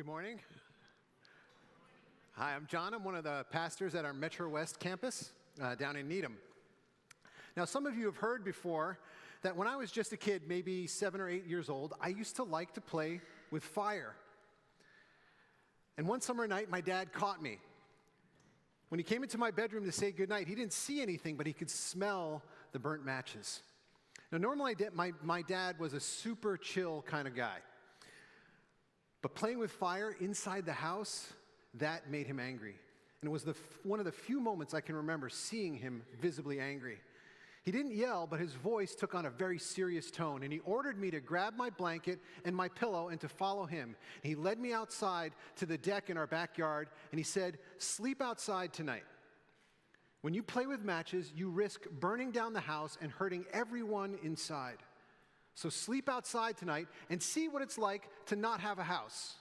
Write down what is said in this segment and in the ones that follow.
Good morning. Hi, I'm John. I'm one of the pastors at our Metro West campus down in Needham. Now, some of you have heard before that when I was just a kid, maybe 7 or 8 years old, I used to like to play with fire. And one summer night, my dad caught me. When he came into my bedroom to say goodnight, he didn't see anything, but he could smell the burnt matches. Now, normally, my dad was a super chill kind of guy. But playing with fire inside the house, that made him angry. And it was one of the few moments I can remember seeing him visibly angry. He didn't yell, but his voice took on a very serious tone, and he ordered me to grab my blanket and my pillow and to follow him. And he led me outside to the deck in our backyard, and he said, "Sleep outside tonight. When you play with matches, you risk burning down the house and hurting everyone inside. So sleep outside tonight and see what it's like to not have a house."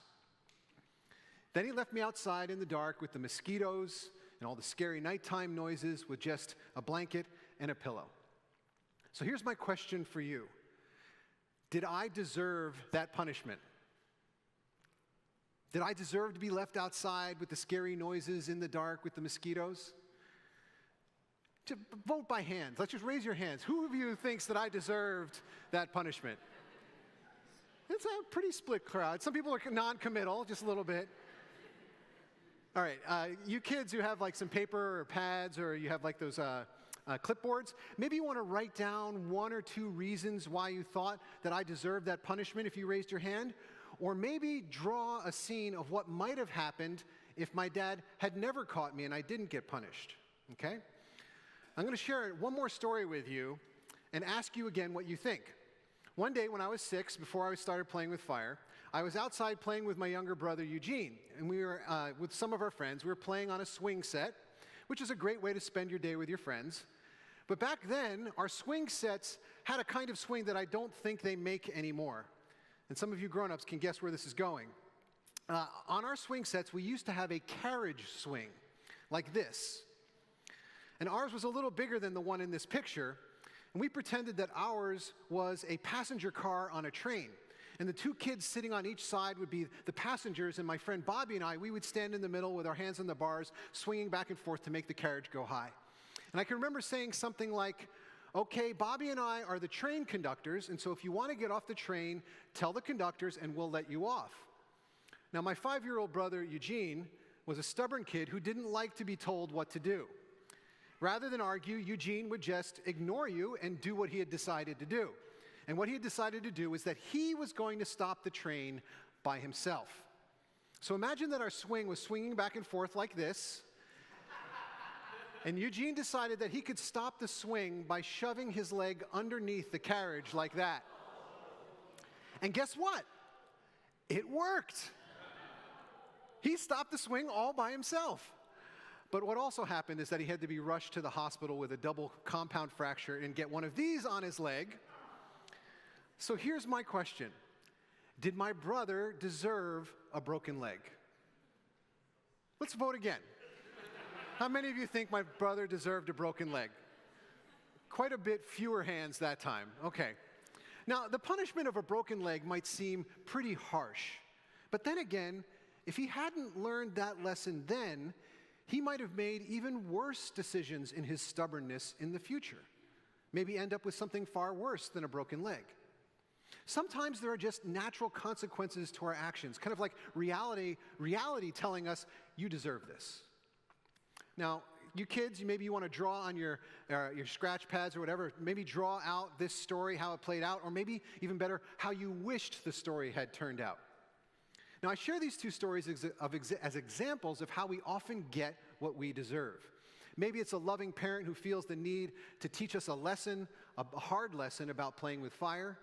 Then he left me outside in the dark with the mosquitoes and all the scary nighttime noises with just a blanket and a pillow. So here's my question for you. Did I deserve that punishment? Did I deserve to be left outside with the scary noises in the dark with the mosquitoes? Vote by hands. Let's just raise your hands. Who of you thinks that I deserved that punishment? It's a pretty split crowd. Some people are non-committal, just a little bit. All right, you kids who have like some paper or pads, or you have like those clipboards, maybe you want to write down 1 or 2 reasons why you thought that I deserved that punishment if you raised your hand. Or maybe draw a scene of what might have happened if my dad had never caught me and I didn't get punished, okay? I'm going to share one more story with you and ask you again what you think. One day when I was 6, before I started playing with fire, I was outside playing with my younger brother Eugene, and we were with some of our friends. We were playing on a swing set, which is a great way to spend your day with your friends. But back then, our swing sets had a kind of swing that I don't think they make anymore. And some of you grown-ups can guess where this is going. On our swing sets, we used to have a carriage swing, like this. And ours was a little bigger than the one in this picture, and we pretended that ours was a passenger car on a train. And the 2 kids sitting on each side would be the passengers, and my friend Bobby and I, we would stand in the middle with our hands on the bars, swinging back and forth to make the carriage go high. And I can remember saying something like, "Okay, Bobby and I are the train conductors, and so if you want to get off the train, tell the conductors and we'll let you off." Now, my 5-year-old brother Eugene was a stubborn kid who didn't like to be told what to do. Rather than argue, Eugene would just ignore you and do what he had decided to do. And what he had decided to do was that he was going to stop the train by himself. So imagine that our swing was swinging back and forth like this, and Eugene decided that he could stop the swing by shoving his leg underneath the carriage like that. And guess what? It worked. He stopped the swing all by himself. But what also happened is that he had to be rushed to the hospital with a double compound fracture and get one of these on his leg. So here's my question. Did my brother deserve a broken leg? Let's vote again. How many of you think my brother deserved a broken leg? Quite a bit fewer hands that time. Okay. Now, the punishment of a broken leg might seem pretty harsh. But then again, if he hadn't learned that lesson then, he might have made even worse decisions in his stubbornness in the future. Maybe end up with something far worse than a broken leg. Sometimes there are just natural consequences to our actions, kind of like reality telling us, you deserve this. Now, you kids, maybe you want to draw on your scratch pads or whatever, maybe draw out this story, how it played out, or maybe even better, how you wished the story had turned out. Now, I share these 2 stories as examples of how we often get what we deserve. Maybe it's a loving parent who feels the need to teach us a lesson, a hard lesson about playing with fire.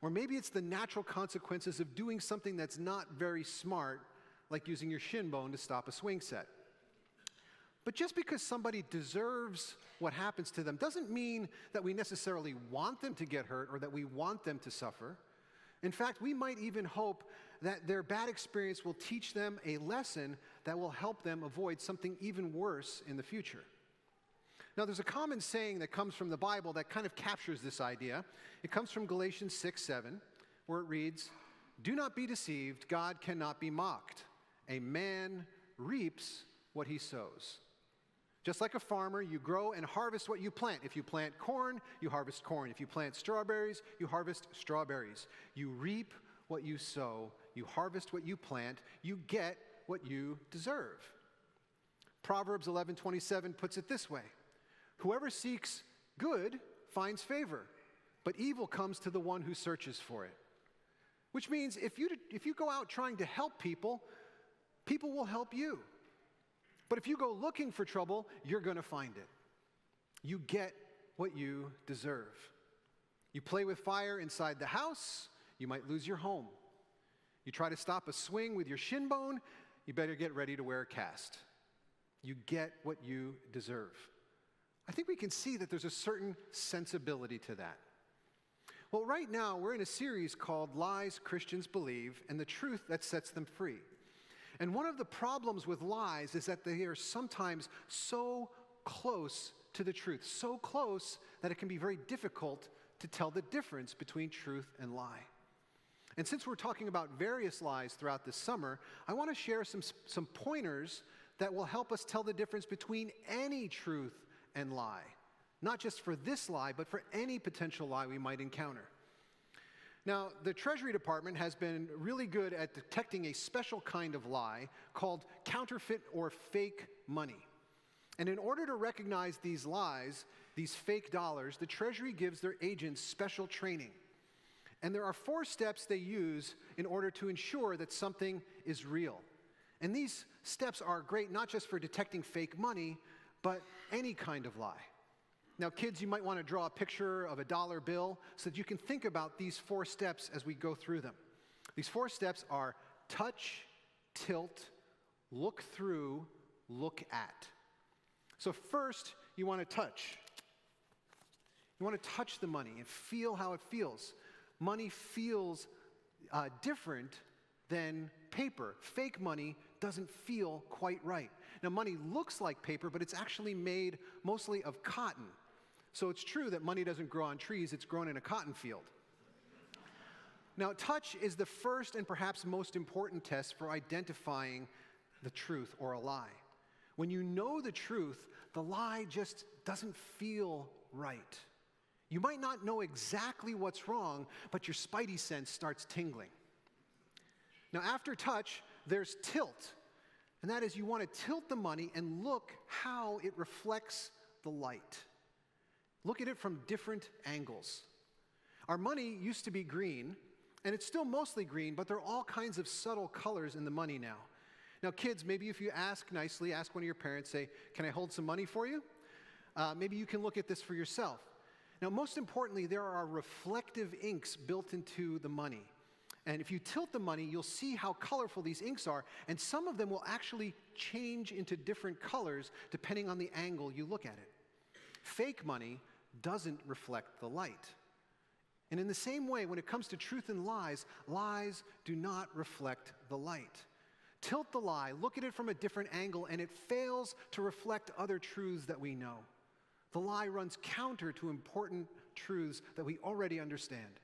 Or maybe it's the natural consequences of doing something that's not very smart, like using your shin bone to stop a swing set. But just because somebody deserves what happens to them doesn't mean that we necessarily want them to get hurt or that we want them to suffer. In fact, we might even hope that their bad experience will teach them a lesson that will help them avoid something even worse in the future. Now, there's a common saying that comes from the Bible that kind of captures this idea. It comes from Galatians 6:7, where it reads, Do not be deceived. God cannot be mocked. A man reaps what he sows. Just like a farmer, you grow and harvest what you plant. If you plant corn, you harvest corn. If you plant strawberries, you harvest strawberries. You reap what you sow. You harvest what you plant. You get what you deserve. Proverbs 11:27 puts it this way: whoever seeks good finds favor, but evil comes to the one who searches for it. Which means if you go out trying to help people, people will help you. But if you go looking for trouble, you're going to find it. You get what you deserve. You play with fire inside the house, you might lose your home. You try to stop a swing with your shin bone, you better get ready to wear a cast. You get what you deserve. I think we can see that there's a certain sensibility to that. Well, right now, we're in a series called Lies Christians Believe and the Truth That Sets Them Free. And one of the problems with lies is that they are sometimes so close to the truth, so close that it can be very difficult to tell the difference between truth and lie. And since we're talking about various lies throughout this summer, I want to share some pointers that will help us tell the difference between any truth and lie. Not just for this lie, but for any potential lie we might encounter. Now, the Treasury Department has been really good at detecting a special kind of lie called counterfeit or fake money. And in order to recognize these lies, these fake dollars, the Treasury gives their agents special training. And there are 4 steps they use in order to ensure that something is real. And these steps are great not just for detecting fake money, but any kind of lie. Now, kids, you might want to draw a picture of a dollar bill so that you can think about these 4 steps as we go through them. These 4 steps are touch, tilt, look through, look at. So first, you want to touch. You want to touch the money and feel how it feels. Money feels different than paper. Fake money doesn't feel quite right. Now, money looks like paper, but it's actually made mostly of cotton. So it's true that money doesn't grow on trees, it's grown in a cotton field. Now, touch is the first and perhaps most important test for identifying the truth or a lie. When you know the truth, the lie just doesn't feel right. You might not know exactly what's wrong, but your spidey sense starts tingling. Now, after touch, there's tilt. And that is, you want to tilt the money and look how it reflects the light. Look at it from different angles. Our money used to be green, and it's still mostly green, but there are all kinds of subtle colors in the money now. Now, kids, maybe if you ask nicely, ask one of your parents, say, "Can I hold some money for you?" Maybe you can look at this for yourself. Now, most importantly, there are reflective inks built into the money. And if you tilt the money, you'll see how colorful these inks are, and some of them will actually change into different colors depending on the angle you look at it. Fake money doesn't reflect the light. And in the same way, when it comes to truth and lies, lies do not reflect the light. Tilt the lie, look at it from a different angle, and it fails to reflect other truths that we know. The lie runs counter to important truths that we already understand.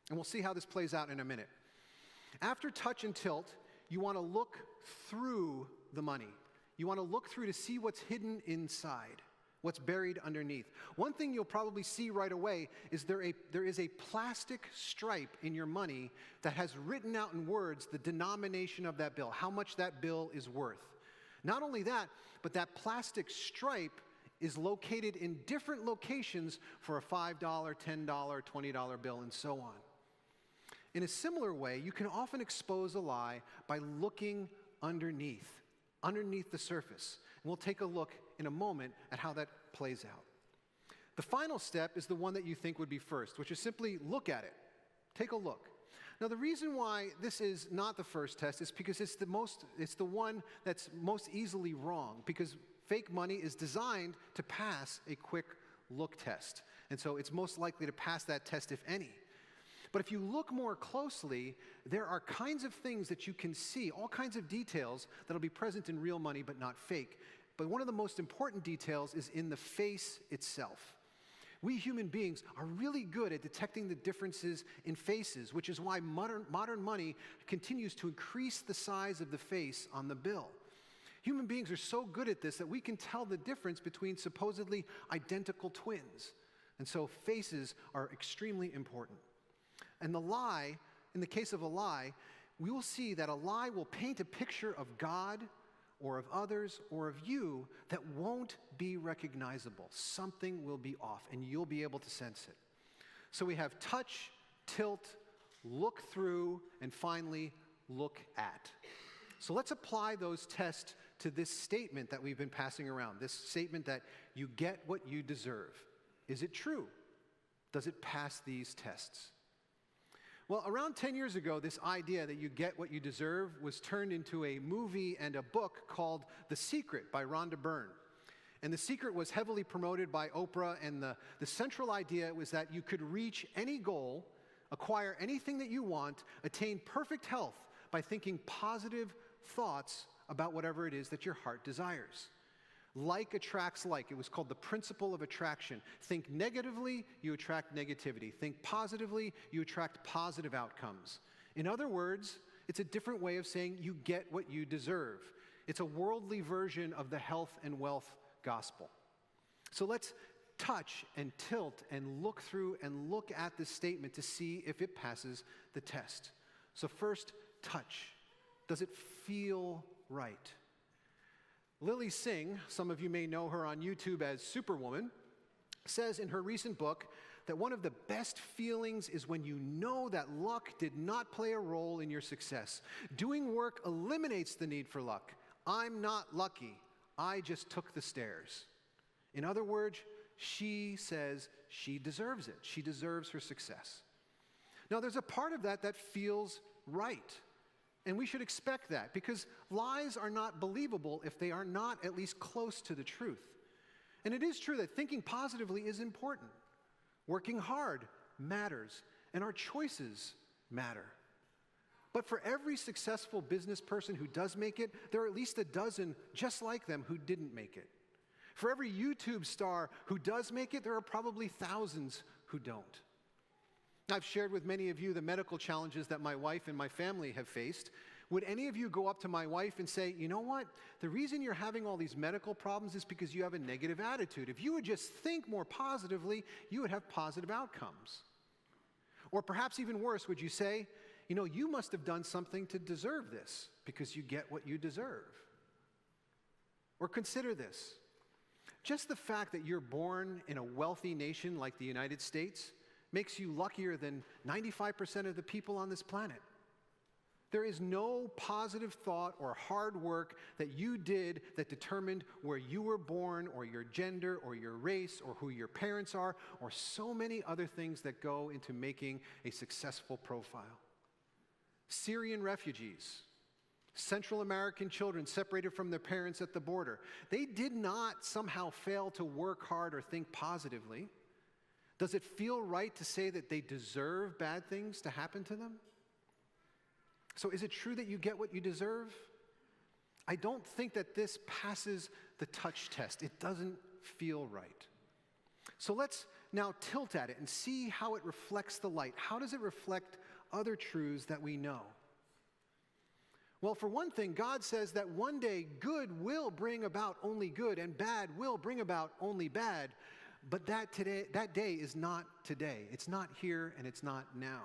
And we'll see how this plays out in a minute. After touch and tilt, you want to look through the money. You want to look through to see what's hidden inside, what's buried underneath. One thing you'll probably see right away is there is a plastic stripe in your money that has written out in words the denomination of that bill, how much that bill is worth. Not only that, but that plastic stripe is located in different locations for a $5, $10, $20 bill, and so on. In a similar way, you can often expose a lie by looking underneath the surface. And we'll take a look in a moment at how that plays out. The final step is the one that you think would be first, which is simply look at it. Take a look. Now, the reason why this is not the first test is because it's the one that's most easily wrong, because fake money is designed to pass a quick look test. And so it's most likely to pass that test, if any. But if you look more closely, there are kinds of things that you can see, all kinds of details that'll be present in real money but not fake. But one of the most important details is in the face itself. We human beings are really good at detecting the differences in faces, which is why modern money continues to increase the size of the face on the bill. Human beings are so good at this that we can tell the difference between supposedly identical twins. And so faces are extremely important. And the lie, in the case of a lie, we will see that a lie will paint a picture of God or of others or of you that won't be recognizable. Something will be off, and you'll be able to sense it. So we have touch, tilt, look through, and finally, look at. So let's apply those tests to this statement that we've been passing around, this statement that you get what you deserve. Is it true? Does it pass these tests? Well, around 10 years ago, this idea that you get what you deserve was turned into a movie and a book called The Secret by Rhonda Byrne. And The Secret was heavily promoted by Oprah, and the central idea was that you could reach any goal, acquire anything that you want, attain perfect health by thinking positive thoughts about whatever it is that your heart desires. Like attracts like. It was called the principle of attraction. Think negatively, you attract negativity. Think positively, you attract positive outcomes. In other words, it's a different way of saying you get what you deserve. It's a worldly version of the health and wealth gospel. So let's touch and tilt and look through and look at this statement to see if it passes the test. So first, touch. Does it feel right? Lily Singh, some of you may know her on YouTube as Superwoman, says in her recent book that one of the best feelings is when you know that luck did not play a role in your success. Doing work eliminates the need for luck. I'm not lucky. I just took the stairs. In other words, she says she deserves it. She deserves her success. Now, there's a part of that that feels right. And we should expect that, because lies are not believable if they are not at least close to the truth. And it is true that thinking positively is important. Working hard matters, and our choices matter. But for every successful business person who does make it, there are at least a dozen just like them who didn't make it. For every YouTube star who does make it, there are probably thousands who don't. I've shared with many of you the medical challenges that my wife and my family have faced. Would any of you go up to my wife and say, you know what, the reason you're having all these medical problems is because you have a negative attitude. If you would just think more positively, you would have positive outcomes. Or perhaps even worse, would you say, you know, you must have done something to deserve this because you get what you deserve. Or consider this. Just the fact that you're born in a wealthy nation like the United States makes you luckier than 95% of the people on this planet. There is no positive thought or hard work that you did that determined where you were born or your gender or your race or who your parents are or so many other things that go into making a successful profile. Syrian refugees, Central American children separated from their parents at the border, they did not somehow fail to work hard or think positively. Does it feel right to say that they deserve bad things to happen to them? So is it true that you get what you deserve? I don't think that this passes the touch test. It doesn't feel right. So let's now tilt at it and see how it reflects the light. How does it reflect other truths that we know? Well, for one thing, God says that one day good will bring about only good and bad will bring about only bad. But that day is not today. It's not here and it's not now.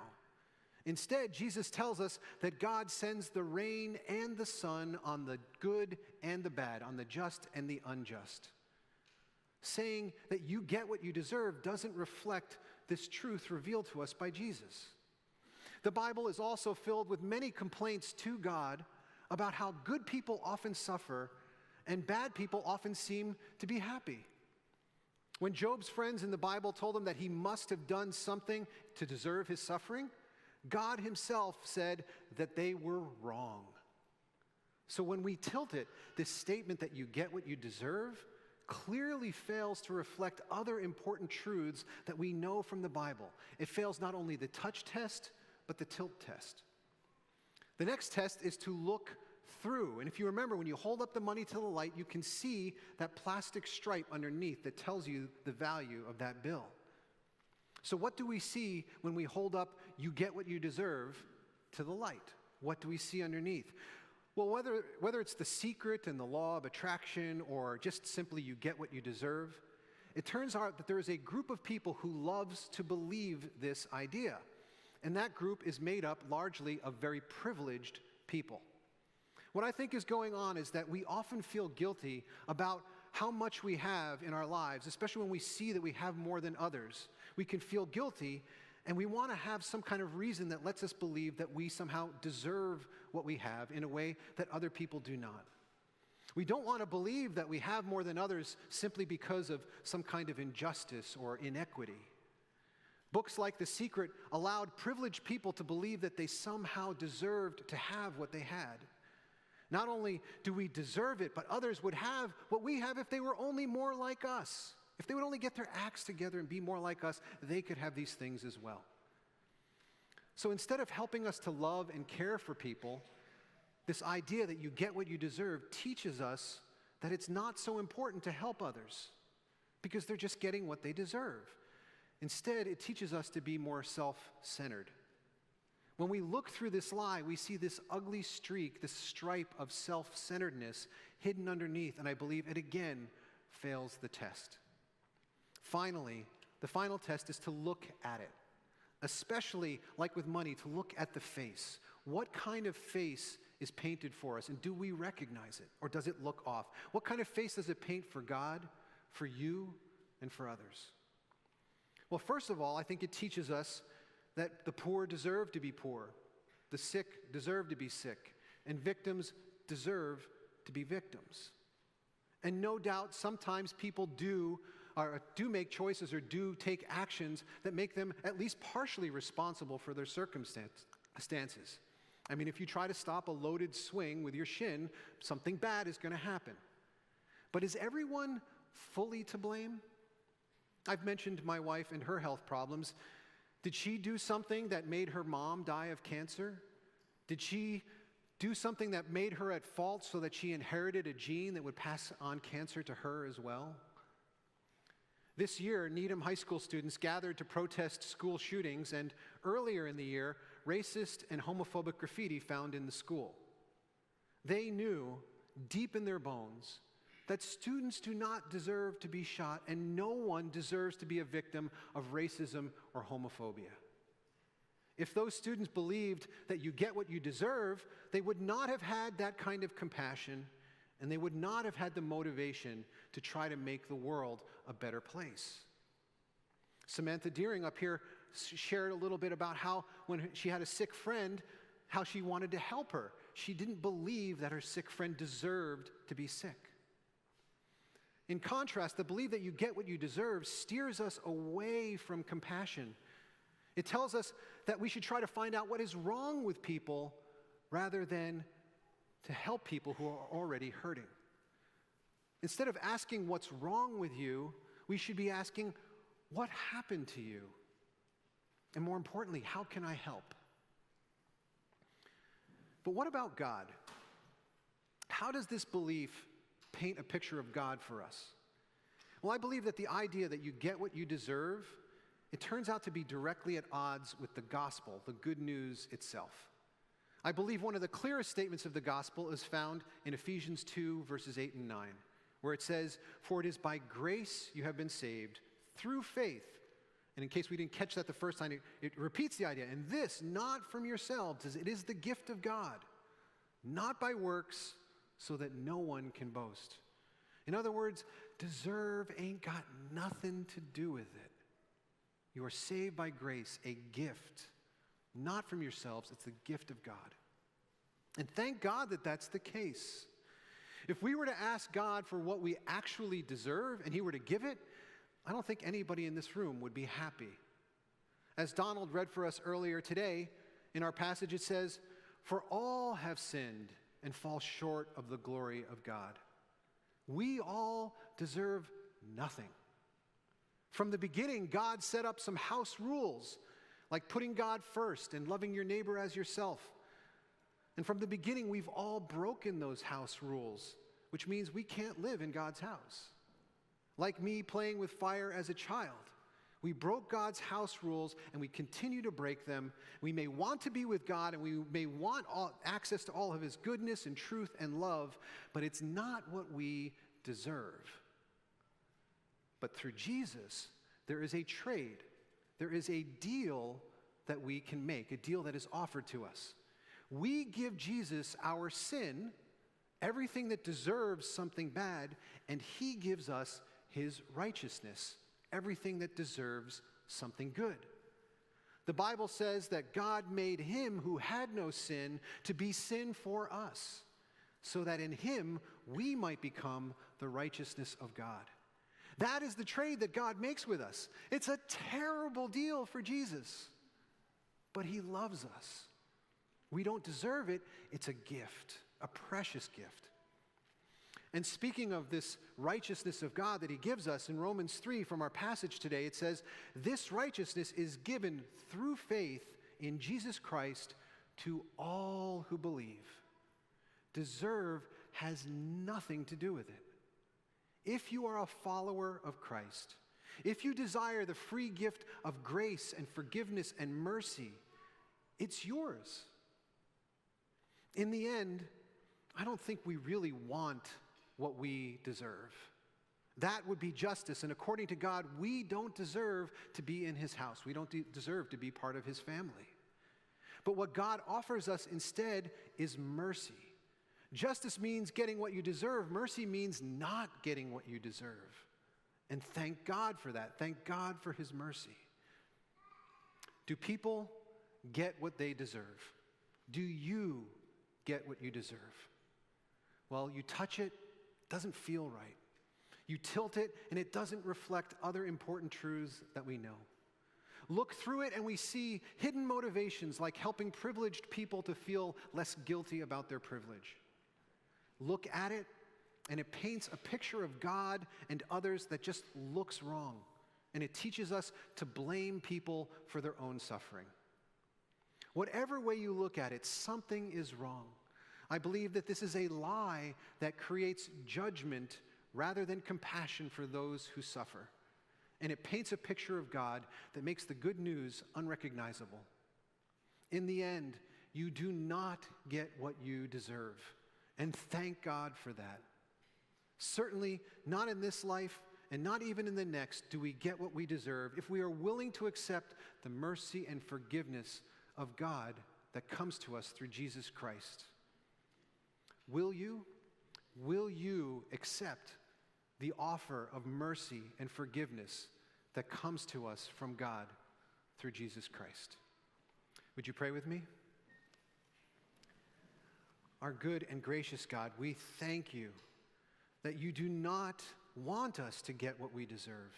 Instead, Jesus tells us that God sends the rain and the sun on the good and the bad, on the just and the unjust. Saying that you get what you deserve doesn't reflect this truth revealed to us by Jesus. The Bible is also filled with many complaints to God about how good people often suffer and bad people often seem to be happy. When Job's friends in the Bible told him that he must have done something to deserve his suffering, God himself said that they were wrong. So when we tilt it, this statement that you get what you deserve clearly fails to reflect other important truths that we know from the Bible. It fails not only the touch test, but the tilt test. The next test is to look through. And if you remember, when you hold up the money to the light, you can see that plastic stripe underneath that tells you the value of that bill. So what do we see when we hold up "you get what you deserve" to the light? What do we see underneath? Well, whether it's The Secret and the law of attraction or just simply "you get what you deserve," it turns out that there is a group of people who loves to believe this idea. And that group is made up largely of very privileged people. What I think is going on is that we often feel guilty about how much we have in our lives, especially when we see that we have more than others. We can feel guilty, and we want to have some kind of reason that lets us believe that we somehow deserve what we have in a way that other people do not. We don't want to believe that we have more than others simply because of some kind of injustice or inequity. Books like The Secret allowed privileged people to believe that they somehow deserved to have what they had. Not only do we deserve it, but others would have what we have if they were only more like us. If they would only get their acts together and be more like us, they could have these things as well. So instead of helping us to love and care for people, this idea that you get what you deserve teaches us that it's not so important to help others because they're just getting what they deserve. Instead, it teaches us to be more self-centered. When we look through this lie, we see this ugly streak, this stripe of self-centeredness hidden underneath, and I believe it again fails the test. Finally, the final test is to look at it, especially like with money, to look at the face. What kind of face is painted for us, and do we recognize it, or does it look off? What kind of face does it paint for God, for you, and for others? Well, first of all, I think it teaches us that the poor deserve to be poor, the sick deserve to be sick, and victims deserve to be victims. And no doubt, sometimes people do make choices or do take actions that make them at least partially responsible for their circumstances. I mean, if you try to stop a loaded swing with your shin, something bad is going to happen. But is everyone fully to blame? I've mentioned my wife and her health problems. Did she do something that made her mom die of cancer? Did she do something that made her at fault so that she inherited a gene that would pass on cancer to her as well? This year, Needham High School students gathered to protest school shootings, and earlier in the year, racist and homophobic graffiti found in the school. They knew, deep in their bones, that students do not deserve to be shot, and no one deserves to be a victim of racism or homophobia. If those students believed that you get what you deserve, they would not have had that kind of compassion, and they would not have had the motivation to try to make the world a better place. Samantha Deering up here shared a little bit about how when she had a sick friend, how she wanted to help her. She didn't believe that her sick friend deserved to be sick. In contrast, the belief that you get what you deserve steers us away from compassion. It tells us that we should try to find out what is wrong with people rather than to help people who are already hurting. Instead of asking what's wrong with you, we should be asking, what happened to you? And more importantly, how can I help? But what about God? How does this belief paint a picture of God for us? Well, I believe that the idea that you get what you deserve, it turns out to be directly at odds with the gospel, the good news itself. I believe one of the clearest statements of the gospel is found in Ephesians 2, verses 8 and 9, where it says, "For it is by grace you have been saved, through faith." And in case we didn't catch that the first time, it repeats the idea. "And this, not from yourselves, as it is the gift of God, not by works, so that no one can boast." In other words, deserve ain't got nothing to do with it. You are saved by grace, a gift, not from yourselves. It's the gift of God. And thank God that that's the case. If we were to ask God for what we actually deserve and he were to give it, I don't think anybody in this room would be happy. As Donald read for us earlier today, in our passage it says, "For all have sinned and fall short of the glory of God." We all deserve nothing. From the beginning, God set up some house rules, like putting God first and loving your neighbor as yourself. And from the beginning, we've all broken those house rules, which means we can't live in God's house. Like me playing with fire as a child. We broke God's house rules, and we continue to break them. We may want to be with God, and we may want access to all of his goodness and truth and love, but it's not what we deserve. But through Jesus, there is a trade. There is a deal that we can make, a deal that is offered to us. We give Jesus our sin, everything that deserves something bad, and he gives us his righteousness, everything that deserves something good. The Bible says that God made him who had no sin to be sin for us, so that in him we might become the righteousness of God. That is the trade that God makes with us. It's a terrible deal for Jesus, but he loves us. We don't deserve it. It's a gift, a precious gift. And speaking of this righteousness of God that he gives us, in Romans 3 from our passage today, it says, this righteousness is given through faith in Jesus Christ to all who believe. Deserve has nothing to do with it. If you are a follower of Christ, if you desire the free gift of grace and forgiveness and mercy, it's yours. In the end, I don't think we really want what we deserve. That would be justice, and according to God, we don't deserve to be in his house. We don't deserve to be part of his family. But what God offers us instead is mercy. Justice means getting what you deserve. Mercy means not getting what you deserve. And thank God for that. Thank God for his mercy. Do people get what they deserve? Do you get what you deserve? Well, you touch it, doesn't feel right. You tilt it, and it doesn't reflect other important truths that we know. Look through it, and we see hidden motivations like helping privileged people to feel less guilty about their privilege. Look at it, and it paints a picture of God and others that just looks wrong, and it teaches us to blame people for their own suffering. Whatever way you look at it, something is wrong. I believe that this is a lie that creates judgment rather than compassion for those who suffer. And it paints a picture of God that makes the good news unrecognizable. In the end, you do not get what you deserve. And thank God for that. Certainly, not in this life and not even in the next do we get what we deserve if we are willing to accept the mercy and forgiveness of God that comes to us through Jesus Christ. Will you? Will you accept the offer of mercy and forgiveness that comes to us from God through Jesus Christ? Would you pray with me? Our good and gracious God, we thank you that you do not want us to get what we deserve.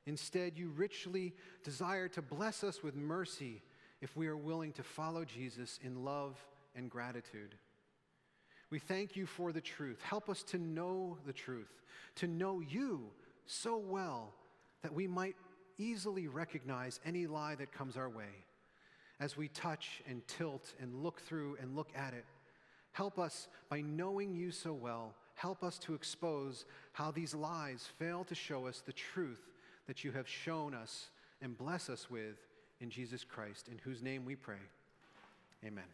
Instead, you richly desire to bless us with mercy if we are willing to follow Jesus in love and gratitude. We thank you for the truth. Help us to know the truth, to know you so well that we might easily recognize any lie that comes our way. As we touch and tilt and look through and look at it, help us, by knowing you so well, help us to expose how these lies fail to show us the truth that you have shown us and bless us with in Jesus Christ, in whose name we pray. Amen.